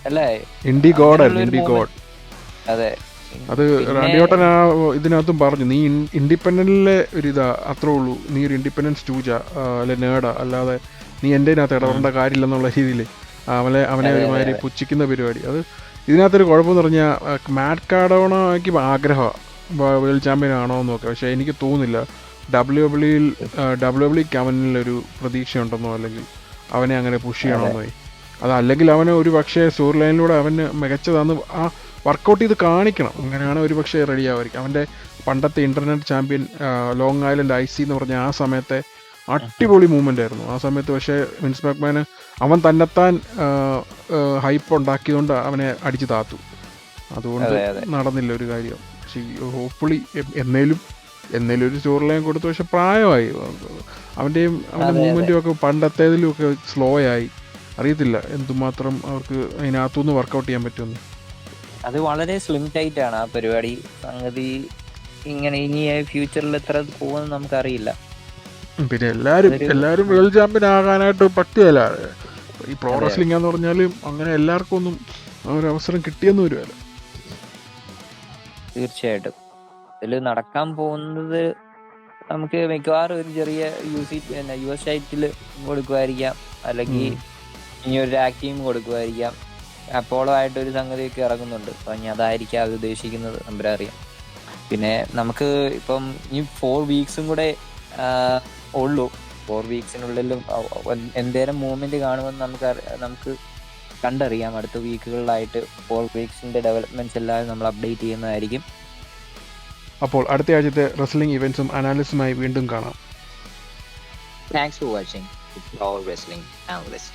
അല്ലേ? അതെ,
അത് റാൻഡിയോട്ടൻ ആ ഇതിനകത്തും പറഞ്ഞു, നീ ഇൻഡിപെൻഡന്റിലെ ഒരു ഇതാ, അത്രേ ഉള്ളൂ, നീ ഒരു ഇൻഡിപെൻഡൻസ് സ്റ്റൂജ അല്ലെ നേടാ, അല്ലാതെ നീ എൻ്റെ ഇതിനകത്ത് ഇടപെടേണ്ട കാര്യമില്ലെന്നുള്ള രീതിയിൽ അവനെ ഒരുമാതിരി പുച്ഛിക്കുന്ന പരിപാടി. അത് ഇതിനകത്തൊരു കുഴപ്പമെന്ന് പറഞ്ഞാൽ മാറ്റ് കാർഡോണയ്ക്ക് ആഗ്രഹമാണ് വേൾഡ് ചാമ്പ്യൻ ആണോ എന്ന് നോക്കാം. പക്ഷേ എനിക്ക് തോന്നുന്നില്ല WWE അവനിലൊരു പ്രതീക്ഷയുണ്ടെന്നോ അല്ലെങ്കിൽ അവനെ അങ്ങനെ പുഷ് ചെയ്യണമെന്നോ. അതല്ലെങ്കിൽ അവന് ഒരു പക്ഷേ സ്റ്റോറി ലൈനിലൂടെ അവന് മികച്ചതാന്ന് ആ വർക്കൗട്ട് ചെയ്ത് കാണിക്കണം. അങ്ങനെയാണ് ഒരു പക്ഷേ റെഡി ആവുമായിരിക്കും. അവൻ്റെ പണ്ടത്തെ internet champion long island IC എന്ന് പറഞ്ഞ ആ സമയത്തെ അടിപൊളി മൂവ്മെൻ്റ് ആയിരുന്നു ആ സമയത്ത്. പക്ഷേ വിൻസ് മാക്മാന് അവൻ തന്നെത്താൻ ഹൈപ്പ് ഉണ്ടാക്കിയതുകൊണ്ട് അവനെ അടിച്ച് താത്തു. അതുകൊണ്ട് നടന്നില്ല ഒരു കാര്യം. പക്ഷേ ഹോപ്പ്ഫുള്ളി എന്നേലും ഒരു സ്റ്റോറി ലൈൻ കൊടുത്തു. പക്ഷെ പ്രായമായി അവൻ്റെ മൂവ്മെൻറ്റും ഒക്കെ പണ്ടത്തേതിലും ഒക്കെ സ്ലോ ആയി. അറിയത്തില്ല എന്തുമാത്രം അവർക്ക് അതിനകത്തുനിന്ന് വർക്കൗട്ട് ചെയ്യാൻ പറ്റുമെന്ന്.
അത് വളരെ സ്ലിം ടൈറ്റ് ആണ് ആ പരിപാടി. സംഗതി ഇങ്ങനെ ഇനി ഫ്യൂച്ചറിൽ എത്ര പോകുമെന്ന് നമുക്കറിയില്ല.
പിന്നെ എല്ലാവരും വേൾഡ് ചാമ്പ്യൻ ആകാനായിട്ട് പറ്റിയല്ല. ഈ പ്രോ റെസ്ലിംഗ് എന്ന് പറഞ്ഞാൽ അങ്ങനെ എല്ലാവർക്കും ഒന്നും ഒരു അവസരം കിട്ടിയെന്ന് വരുമല്ല.
തീർച്ചയായിട്ടും ഇതിൽ നടക്കാൻ പോകുന്നത് നമുക്ക് മിക്കവാറും ഒരു ചെറിയ US ടൈറ്റിൽ കൊടുക്കുമായിരിക്കാം, അല്ലെങ്കിൽ ഇനി ഒരു ടാഗ് ടീം കൊടുക്കുമായിരിക്കാം. അപ്പോളോ ആയിട്ടൊരു സംഗതിയൊക്കെ ഇറങ്ങുന്നുണ്ട്. അപ്പം ഇനി അതായിരിക്കും അത് ഉദ്ദേശിക്കുന്നത്, നമ്പരറിയാം. പിന്നെ നമുക്ക് ഇപ്പം ഈ 4 വീക്സും കൂടെ ഉള്ളൂ. 4 വീക്സിനുള്ളിലും എന്തേരം മൂവ്മെന്റ് കാണുമെന്ന് നമുക്ക് കണ്ടറിയാം. അടുത്ത വീക്കുകളിലായിട്ട് 4 വീക്സിന്റെ ഡെവലപ്മെന്റ്സ് എല്ലാം നമ്മൾ അപ്ഡേറ്റ് ചെയ്യുന്നതായിരിക്കും.
അപ്പോൾ അടുത്ത ആഴ്ചത്തെ റെസ്ലിംഗ് ഇവന്റ്സും അനാലിസിസുമായി വീണ്ടും കാണാം.
Thanks for watching pro wrestling analyst.